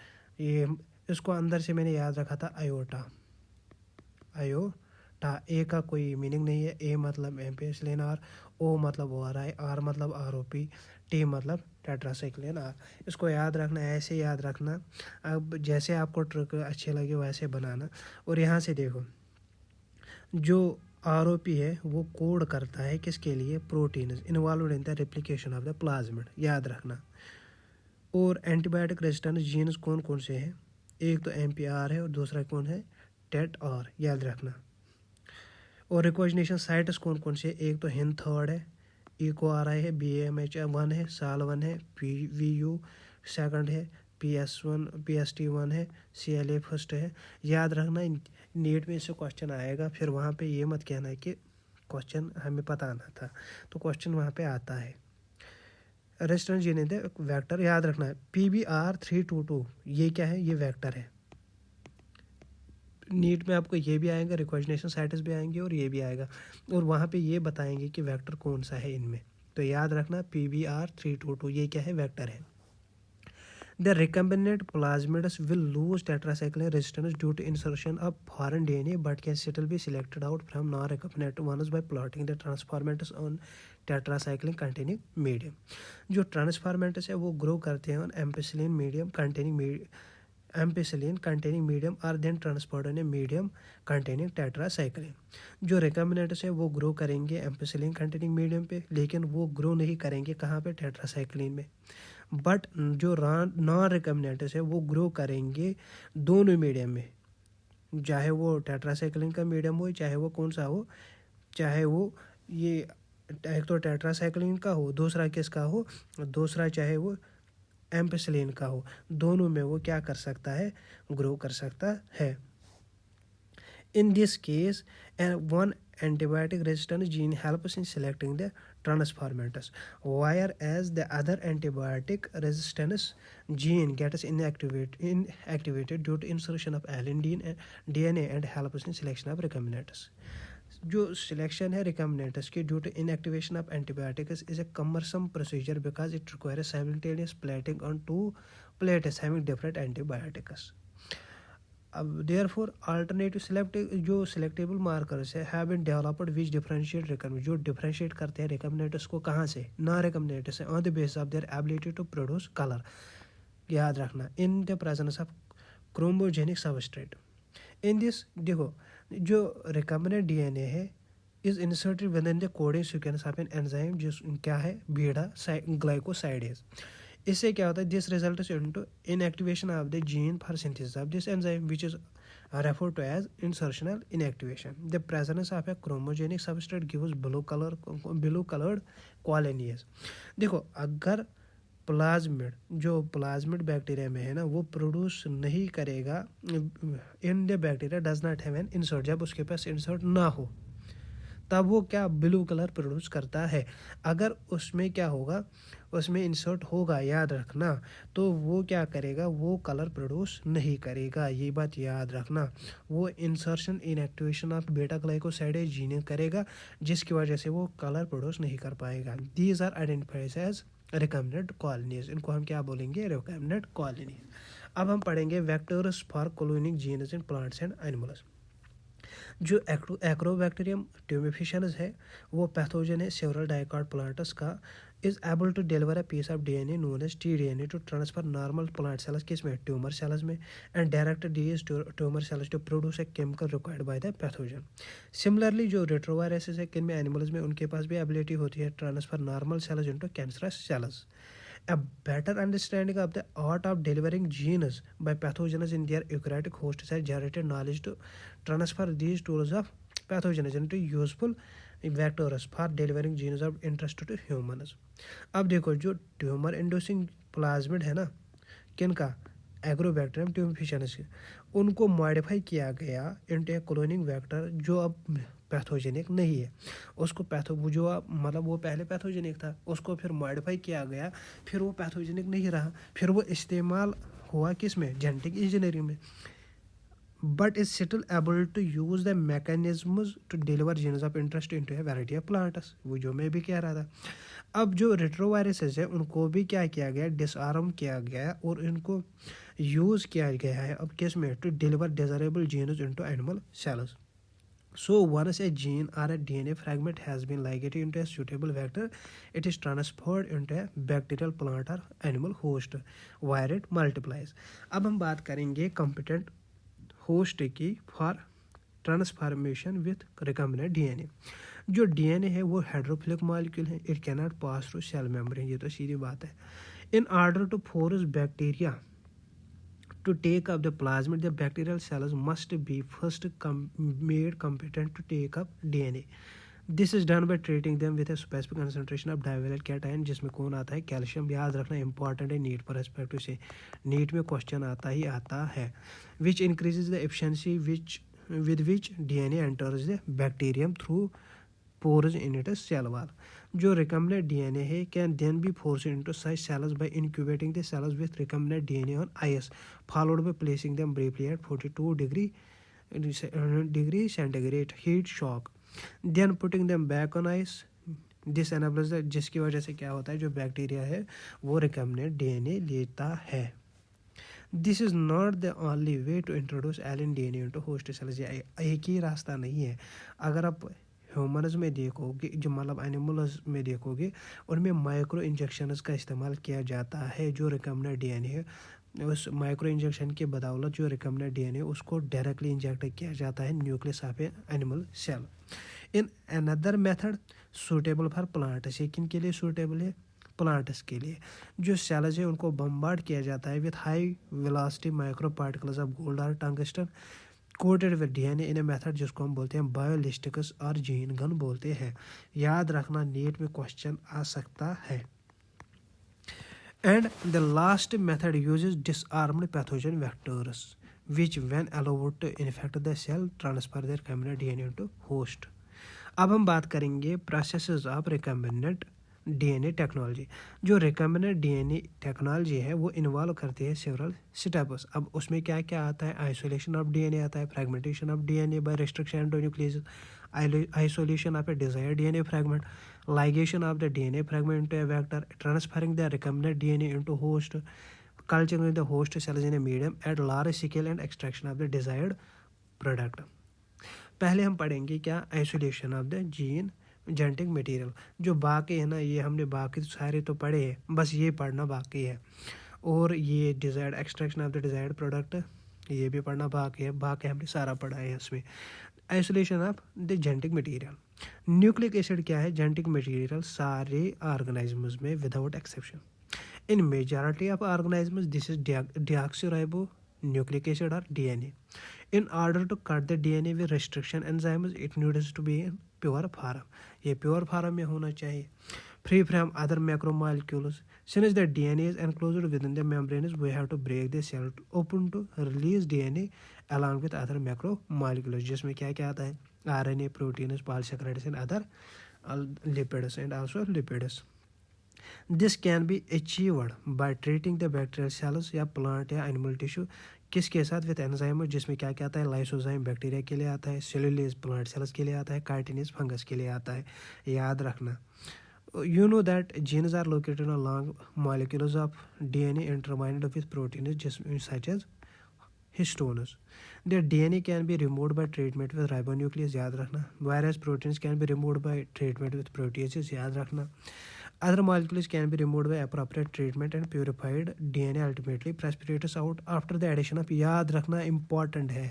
ये इसको अंदर से मैंने याद रखा था आयोटा। ए का कोई मीनिंग नहीं है, ए मतलब एम्पिसिलिन आर, ओ मतलब ORI, आर मतलब ROP, टी मतलब टेट्रासाइक्लिन आर। इसको याद रखना, ऐसे याद रखना। अब जैसे आपको ट्रिक अच्छे लगे वैसे बनाना। और यहाँ से देखो, जो ROP है वो कोड करता है किसके लिए, protein involve in the replication of the plasmid. याद रखना। और एंटीबायोटिक रेजिस्टेंस जीन्स कौन कौन से हैं, एक तो MPR है और दूसरा कौन है, TET-R। याद रखना। और रिकॉग्निशन साइट्स कौन कौन से, एक तो हिंथर्ड है, EcoRI है, BAMH1 है, SAL1 है, PVU सेकंड है, PST1 है, CLA फर्स्ट है। याद रखना, नीट में इससे क्वेश्चन आएगा, फिर वहाँ पे ये मत कहना है कि क्वेश्चन हमें पता ना था, तो क्वेश्चन वहाँ पे आता है। रेजिस्टेंस जीन वेक्टर याद रखना है, PBR322 ये क्या है, ये वेक्टर है। नीट में आपको ये भी आएगा, रिकॉग्निशन साइट्स भी आएंगे और ये भी आएगा, और वहाँ पे ये बताएंगे कि वेक्टर कौन सा है इनमें। तो याद रखना PBR322 ये क्या है, वेक्टर है। The recombinant plasmids will lose tetracycline resistance due to insertion of foreign DNA, but can still be selected out from non-recombinant ones by plotting the transformants on tetracycline containing medium. जो transformants है वो grow करते हैं on ampicillin medium containing ampicillin containing medium are then transported in a medium containing tetracycline. जो recombinants है वो grow करेंगे ampicillin containing medium पे, लेकिन वो grow नहीं करेंगे कहाँ पे, tetracycline में. बट जो नॉन रिकम्बिनेंट्स है वो ग्रो करेंगे दोनों मीडियम में, चाहे वो टेट्रासाइक्लिन का मीडियम हो, चाहे वो कौन सा हो, चाहे वो ये एक तो टेट्रासाइक्लिन का हो, दूसरा किसका हो, दूसरा चाहे वो एम्पिसिलिन का हो, दोनों में वो क्या कर सकता है, ग्रो कर सकता है. In this case, one antibiotic resistant gene helps in selecting the transformants, whereas the other antibiotic resistance gene gets inactivated due to insertion of alien DNA and helps in selection of recombinants. जो selection है recombinants की due to inactivation of antibiotics is a cumbersome procedure because it requires simultaneous plating on two plates having different antibiotics. अब therefore alternative जो selectable markers है have been developed which differentiate recombinant, जो differentiate करते हैं recombinants को कहाँ से, non recombinants से, on the basis of their ability to produce colour. याद रखना, in the presence of chromogenic substrate. In this देखो जो रिकम्बिनेंट डीएनए है is inserted with in the coding sequence of an enzyme जो क्या है, beta glycosidase. इससे क्या होता है, this results into inactivation of the gene for synthesis of this enzyme which is referred to as insertional inactivation. The presence of a chromogenic substrate gives blue colored colonies. देखो अगर plasmid bacteria में है ना वो produce नहीं करेगा, in the bacteria does not have an insert, जब उसके पास इंसर्ट ना हो तब वो क्या ब्लू कलर प्रोड्यूस करता है. अगर उसमें क्या होगा, उसमें इंसर्ट होगा, याद रखना, तो वो क्या करेगा, वो कलर प्रोड्यूस नहीं करेगा. ये बात याद रखना, वो insertion inactivation of beta glycosidase gene करेगा जिसकी वजह से वो कलर प्रोड्यूस नहीं कर पाएगा. These are identified as recombinant colonies. इनको हम क्या बोलेंगे, रिकम्बिनेंट कॉलोनी. अब हम पढ़ेंगे vectors for cloning genes in plants and animals. जो एक्रोबैक्टीरियम ट्यूमेफिशंस है वो पैथोजन है सेवरल डाइकॉट प्लांट्स का, is able to deliver a piece of DNA known as T DNA to transfer normal plant cells किस में, ट्यूमर सेल्स में, and direct these tumour cells to produce a chemical required by the pathogen. Similarly जो retroviruses है किन में, animals में, उनके पास भी एबिलिटी होती है transfer normal sales into cancerous cells. A better understanding of the art of delivering genes by pathogens in their eukaryotic hosts has generated knowledge to transfer these tools of pathogens into useful vectors for delivering genes of interest to humans. अब देखो जो tumour inducing plasmid है ना, किनका, agrobacterium ट्यूमेफिशंस, उनको modify किया गया into ए cloning vector जो अब पैथोजेनिक नहीं है. उसको मतलब वो पहले पैथोजेनिक था, उसको फिर मॉडिफाई किया गया, फिर वो पैथोजेनिक नहीं रहा, फिर वो इस्तेमाल हुआ किस में, जेनेटिक इंजीनियरिंग में. But is still able to use the mechanisms to deliver genes of interest into a variety of plants. वो जो मैं भी कह रहा था. अब जो रेट्रोवायरसेस है उनको भी क्या किया गया, डिसआर्म किया गया और इनको यूज़ किया गया है अब किस में, to deliver desirable genes into animal cells. So once a gene or a DNA fragment has been ligated into a suitable vector, it is transferred into a bacterial plant or animal host where it multiplies. अब हम बात करेंगे competent host की for transformation with recombinant DNA. जो DNA है वो hydrophilic molecule है, it cannot pass through cell membrane, ये तो सीधी बात है. In order to force bacteria to take up the plasmid, the bacterial cells must be first made competent to take up DNA. This is done by treating them with a specific concentration of divalent cation, जिसमें कौन आता है, calcium. याद रखना important है NEET perspective से, NEET में question आता ही आता है. which increases the efficiency with which DNA enters the bacterium through pores in its cell wall. जो recombinant DNA है can then be forced into such cells by incubating the cells with recombinant DNA on ice, followed by placing them briefly at 42 degree centigrade heat shock, then putting them back on ice. This enables जिसकी वजह से क्या होता है, जो bacteria है वो recombinant DNA लेता है. This is not the only way to introduce alien DNA into host cells. ये एक ही रास्ता नहीं है। अगर आप ह्यूमन्स में देखोगे, जो मतलब एनिमल्स में देखोगे, उनमें माइक्रो इंजेक्शंस का इस्तेमाल किया जाता है। जो रिकम्बिनेंट डीएनए है, उस माइक्रो इंजेक्शन के बदौलत जो रिकम्बिनेंट डीएनए उसको डायरेक्टली इंजेक्ट किया जाता है nucleus of a animal cell. In another method suitable for plants. ये किन के लिए सूटेबल है? प्लांट्स के लिए। जो सेल्स है उनको बम्बार्ड किया जाता है with high velocity micro particles of gold और tungsten coated with DNA in a method, जिसको हम बोलते हैं बायोलिस्टिक्स और जीन गन बोलते हैं। याद रखना, नीट में क्वेश्चन आ सकता है। And the last method uses disarmed pathogen vectors, which when allowed to infect the cell, transfer their recombinant DNA to host. अब हम बात करेंगे processes of recombinant DNA technology. जो रिकम्बिनेंट डीएनए टेक्नोलॉजी है वो इन्वॉल्व करती है सेवरल स्टेप्स। अब उसमें क्या क्या आता है? आइसोलेशन ऑफ डीएनए आता है, fragmentation of DNA by restriction endonuclease, isolation of a desired DNA fragment, ligation of the DNA fragment into a vector, transferring the recombinant DNA into host, culturing the host cells in a medium at large scale and extraction of the desired product. पहले हम पढ़ेंगे क्या? Isolation of the gene genetic material. जो बाकी है ना, ये हमने बाकी तो सारे तो पढ़े हैं, बस ये पढ़ना बाकी है। और ये desired extraction of the desired product, ये भी पढ़ना बाकी है। बाकी हमने सारा पढ़ा है इसमें। Isolation of the genetic material. Nucleic acid क्या है? जेनेटिक मटेरियल सारे ऑर्गेनिजम्स में without exception. In majority of organisms this is deoxyribo nucleic acid और DNA. In order to cut the DNA with restriction enzymes, it needs to be in pure form. ये pure form में होना चाहिए, free from other macromolecules. Since the DNA is enclosed within the membranes, we have to break the cell open to release DNA along with other macromolecules. जिसमें क्या क्या आता है? RNA, proteins, polysaccharides and other lipids and also lipids. This can be achieved by treating the bacterial cells या plant या animal tissue किसके साथ? With enzyme, जिसमें क्या क्या आता है? लाइसोजाइम बैक्टीरिया के लिए आता है, सेलुलोज प्लांट सेल्स के लिए आता है, काइटिनेज फंगस के लिए आता है। याद रखना। You know that genes are located along molecules of DNA intertwined with proteins such as histones. Their DNA can be removed by treatment with ribonuclease, याद रखना। Whereas proteins can be removed by treatment with proteases, याद रखना। Other molecules can be removed by appropriate treatment and purified DNA ultimately precipitates out after the addition of, याद रखना important है,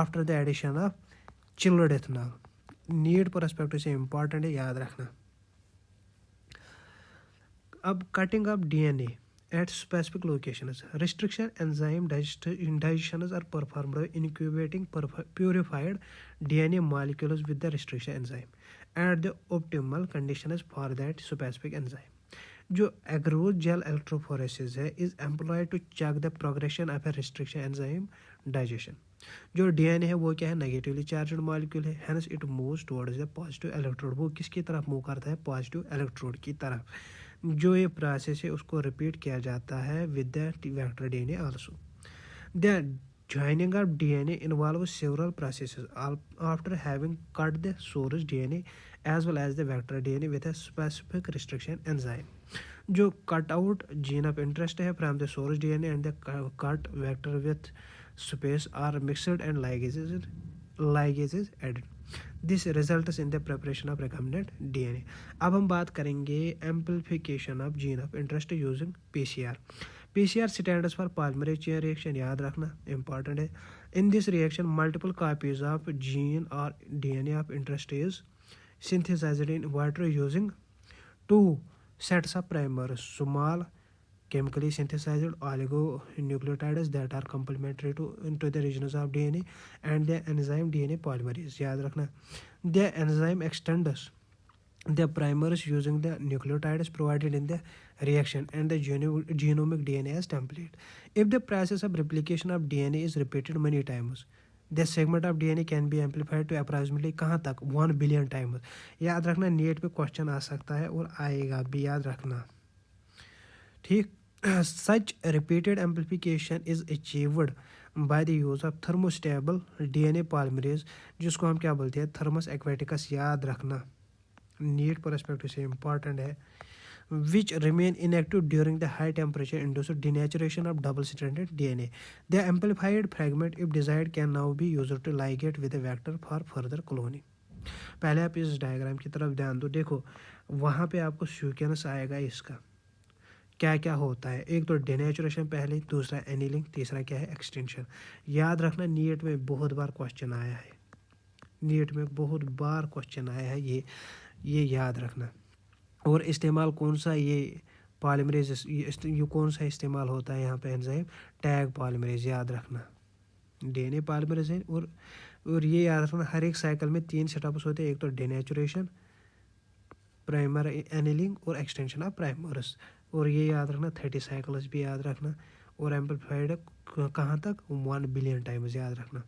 after the addition of chilled ethanol. Need perspective से important है, याद रखना। अब cutting of DNA at specific locations. Restriction enzyme digestions are performed by incubating purified DNA molecules with the restriction enzyme at the optimal conditions for that specific enzyme. जो agarose gel electrophoresis है is employed to check the progression of a restriction enzyme digestion. जो DNA है वो क्या है? Negatively charged molecule है, hence it moves towards the positive electrode. वो किसकी तरफ मूव करता है? पॉजिटिव इलेक्ट्रोड की तरफ। जो ये प्रोसेस है उसको रिपीट किया जाता है with the vector DNA also. The joining of DNA involves several processes after having cut the source DNA as well as the vector DNA with a specific restriction enzyme. जो cut out gene of interest है from the source DNA and the cut vector with space are mixed and ligases added. This results in the preparation of recombinant DNA. अब हम बात करेंगे amplification of gene of interest using PCR. PCR stands for polymerase chain reaction, याद रखना, important है। In this reaction, multiple copies of gene or DNA of interest is synthesized in vitro using two sets of primers, small chemically synthesized oligonucleotides that are complementary into the regions of DNA and the enzyme DNA polymerase, याद रखना। The enzyme extends the primers using the nucleotides provided in the reaction and the genomic DNA as template. If the process of replication of DNA is repeated many times, the segment of DNA can be amplified to approximately कहाँ तक? 1 billion times. याद रखना, NEET पे question आ सकता है और आएगा भी, याद रखना, ठीक। Such repeated amplification is achieved by the use of thermostable DNA polymerase, जिसको हम क्या बोलते हैं? थर्मस एक्वेटिकस, याद रखना, नीट परस्पेक्टिव से इम्पॉर्टेंट है। which remain inactive during the high temperature induced denaturation of double-stranded DNA. The amplified fragment, if desired, can now be used to ligate with a vector for further cloning. पहले आप इस diagram की तरफ ध्यान दो, देखो वहाँ पे आपको सीक्वेंस आएगा इसका क्या क्या होता है। एक तो डेनेचुरेशन पहले, दूसरा एनीलिंग, तीसरा क्या है एक्सटेंशन। याद रखना नीट में बहुत बार क्वेश्चन आया है, नीट में बहुत बार क्वेश्चन आया है, ये याद रखना। और इस्तेमाल कौन सा, ये पॉलीमरेज, ये कौन सा इस्तेमाल होता है यहाँ पे एंजाइम, टैग पॉलीमरेज, याद रखना डीएनए पॉलीमरेज है। और ये याद रखना हर एक साइकिल में 3 स्टेप्स होते हैं, एक तो डेनेचुरेशन, प्राइमर एनीलिंग और एक्सटेंशन ऑफ प्राइमर्स। और ये याद रखना 30 साइकिल्स भी याद रखना। और एम्पलीफाइड कहाँ तक, 1 बिलियन टाइम्स याद रखना।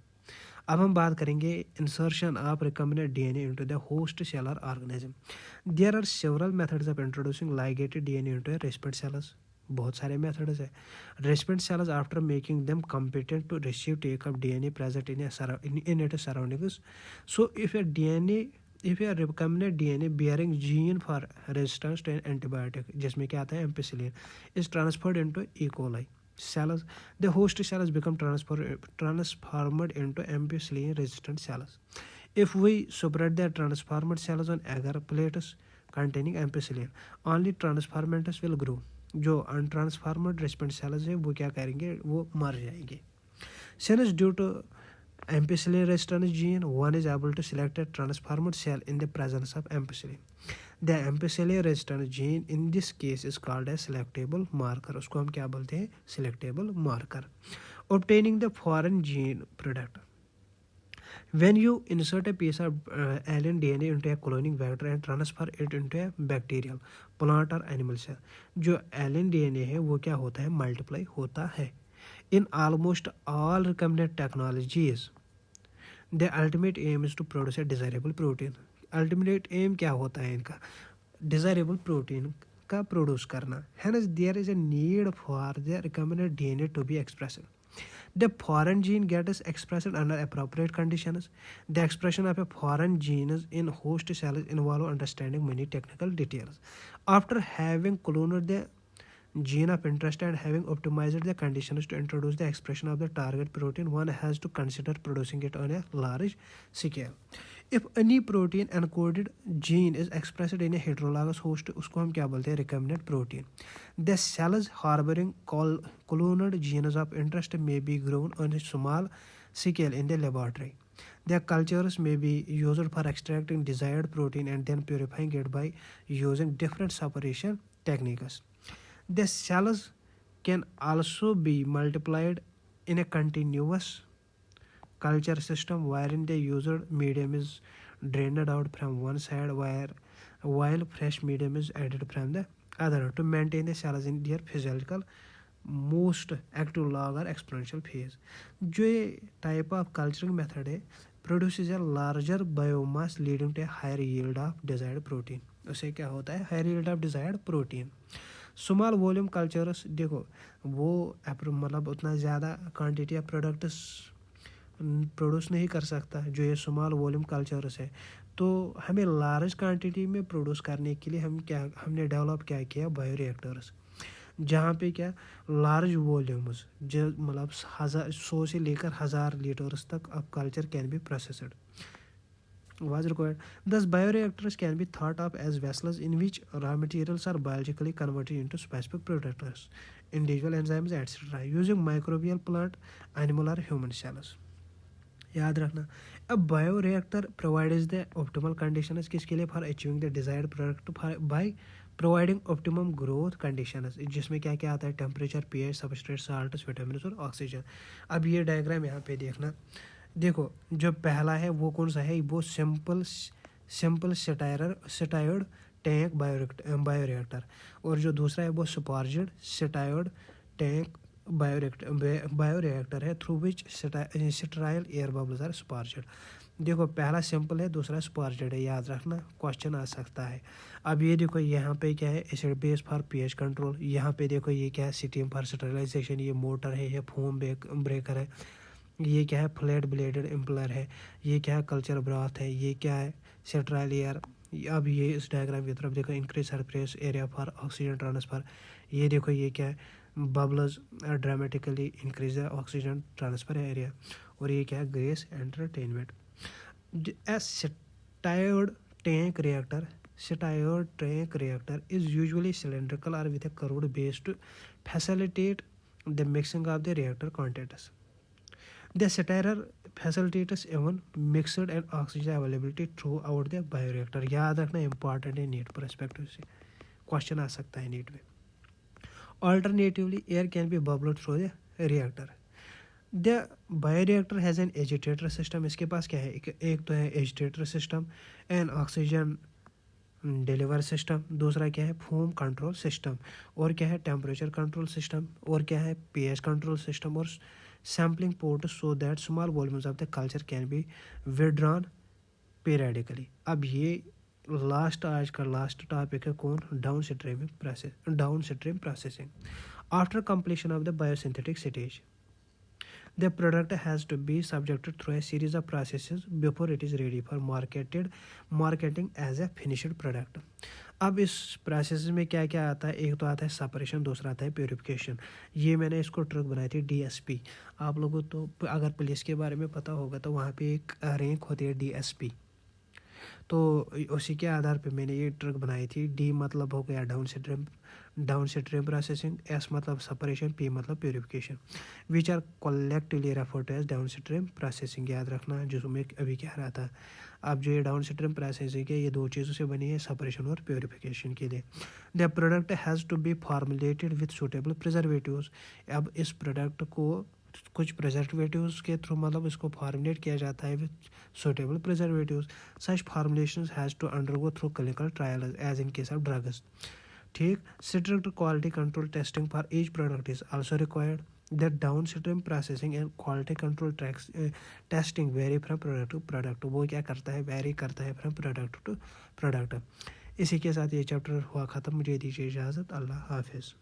अब हम बात करेंगे insertion of recombinant DNA into the host cellular organism. There are several methods of introducing ligated DNA into recipient cells. बहुत सारे मेथड्स है। Recipient cells after making them competent to receive take of DNA present in it surroundings. So if a recombinant DNA bearing gene for resistance to an antibiotic, जिसमें क्या आता है ampicillin, is transferred into E. coli cells, the host cells become transformed into ampicillin resistant cells. If we spread the transformed cells on agar plates containing ampicillin, only transformants will grow. जो untransformed रेस्पिरेंट sales है वो क्या करेंगे, वो मर जाएंगे। Since due to ampicillin resistance gene, one is able to select a transformed cell in the presence of ampicillin. The ampicillin resistance gene in this case is called a selectable marker. उसको हम क्या बोलते हैं, selectable marker. Obtaining the foreign gene product. When you insert a piece of alien DNA into a cloning vector and transfer it into a bacterial, plant or animal cell, जो alien DNA है वो क्या होता है, multiply होता है। In almost all recombinant technologies, the ultimate aim is to produce a desirable protein. Ultimate aim क्या होता है इनका, desirable protein का प्रोड्यूस करना। Hence there is a need for the recombinant DNA to be expressed. The foreign gene gets expressed under appropriate conditions. The expression of a foreign gene in host cells involve understanding many technical details. After having cloned the gene of interest and having optimized the conditions to introduce the expression of the target protein, one has to consider producing it on a large scale. If any protein encoded gene is expressed in a heterologous host, उसको हम क्या बोलते हैं, recombinant protein. The cells harboring cloned genes of interest may be grown on a small scale in the laboratory. Their cultures may be used for extracting desired protein and then purifying it by using different separation techniques. The cells can also be multiplied in a continuous culture system wherein the used medium is drained out from one side while fresh medium is added from the other to maintain the cells in their physical most active log or exponential phase. जो ये type of culturing method है produces a larger biomass leading to a higher yield of desired protein. उसे क्या होता है, higher yield of desired protein. Small volume cultures, देखो वो मतलब उतना ज़्यादा क्वांटिटी ऑफ प्रोडक्ट्स प्रोड्यूस नहीं कर सकता जो ये स्मॉल वॉल्यूम कल्चर्स है। तो हमें लार्ज क्वांटिटी में प्रोड्यूस करने के लिए हमने डेवलप क्या किया, बायोरिएक्टर्स, जहाँ पे क्या लार्ज वॉल्यूम्स जो मतलब 100 से लेकर 1000 लीटर्स तक अब culture can be processed was required. Thus, bioreactors can be thought of as vessels in which raw materials are biologically converted into specific products, individual enzymes, etc., using microbial, plant, animal, or human cells. याद रखना, अब bioreactor provides the optimal conditions किसके लिए, for achieving the desired product by providing optimum growth conditions, जिसमें क्या क्या आता है, temperature, pH, substrate, salts, vitamin और ऑक्सीजन। अब ये डायग्राम यहाँ पे देखना, देखो जो पहला है वो कौन सा है, वो सिंपल सेटायर्ड टैंक बायोरिएक्टर, और जो दूसरा है वो स्पार्जेड सेटायर्ड टैंक बायोरिएक्टर है through which sterile air bubbles are sparged. देखो पहला सिंपल है, दूसरा स्पार्जेड है, याद रखना क्वेश्चन आ सकता है। अब ये देखो यहाँ पे क्या है, acid base for pH control, यहाँ पे देखो ये क्या है, स्टीम फॉर स्टेरिलाइजेशन, ये मोटर है, ये फोम ब्रेकर है, ये क्या है, फ्लैट ब्लेडेड इम्पलर है, ये क्या है, कल्चर ब्राथ है, ये क्या है, सेट्राइल एयर, अब ये इस डायग्राम की तरफ देखो, increase surface area for oxygen transfer. ये देखो ये क्या है, bubbles dramatically increase the oxygen transfer area. और ये क्या है, gas entertainment. A stirred tank reactor is usually cylindrical or with a curved base to facilitate the mixing of the reactor contents. The stirrer facilitates even mixed and oxygen availability throughout the bioreactor. याद रखना important है NEET perspective से, question आ सकता है NEET में। Alternatively, air can be bubbled through the reactor. The bioreactor has an agitator system. इसके पास क्या है, एक तो है agitator system and oxygen deliver system, दूसरा क्या है फोम कंट्रोल सिस्टम, और क्या है टेम्परेचर कंट्रोल सिस्टम, और क्या है पीएच कंट्रोल सिस्टम, और sampling port so that small volumes of the culture can be withdrawn periodically. अब ये लास्ट, आज का लास्ट टॉपिक है कौन, down stream processing. After completion of the biosynthetic stage, the product has to be subjected through a series of processes before it is ready for marketing as a finished product. अब इस process में क्या क्या आता है, एक तो आता है सेपरेशन, दूसरा आता है प्योरिफिकेशन। ये मैंने इसको ट्रक बनाई थी डीएसपी। आप लोगों तो अगर पुलिस के बारे में पता होगा तो वहाँ पे एक रैंक होती है डीएसपी, तो उसी के आधार पे मैंने ये ट्रक बनाई थी। डी मतलब हो गया डाउन स्ट्रीम प्रोसेसिंग, एस मतलब सेपरेशन, पी मतलब purification, which are collectively referred as downstream processing. याद रखना जो मैं अभी कह रहा था। अब जो ये डाउन स्ट्रीम प्रोसेसिंग है, ये दो चीज़ों से बनी है, सेपरेशन और प्योरिफिकेशन के लिए। The product has to be formulated with suitable preservatives. अब इस प्रोडक्ट को कुछ प्रिजर्वेटिव्स के थ्रू मतलब इसको फॉर्मुलेट किया जाता है with suitable preservatives. Such formulations has to undergo through clinical trials as in case of drugs. ठीक, strict quality control testing for each product is also required. That downstream processing and quality control testing vary from product to product. वो क्या करता है, very करता है from product to product. इसी के साथ ये चैप्टर हुआ ख़त्म। मुझे दीजिए इजाज़त। अल्लाह हाफिज़।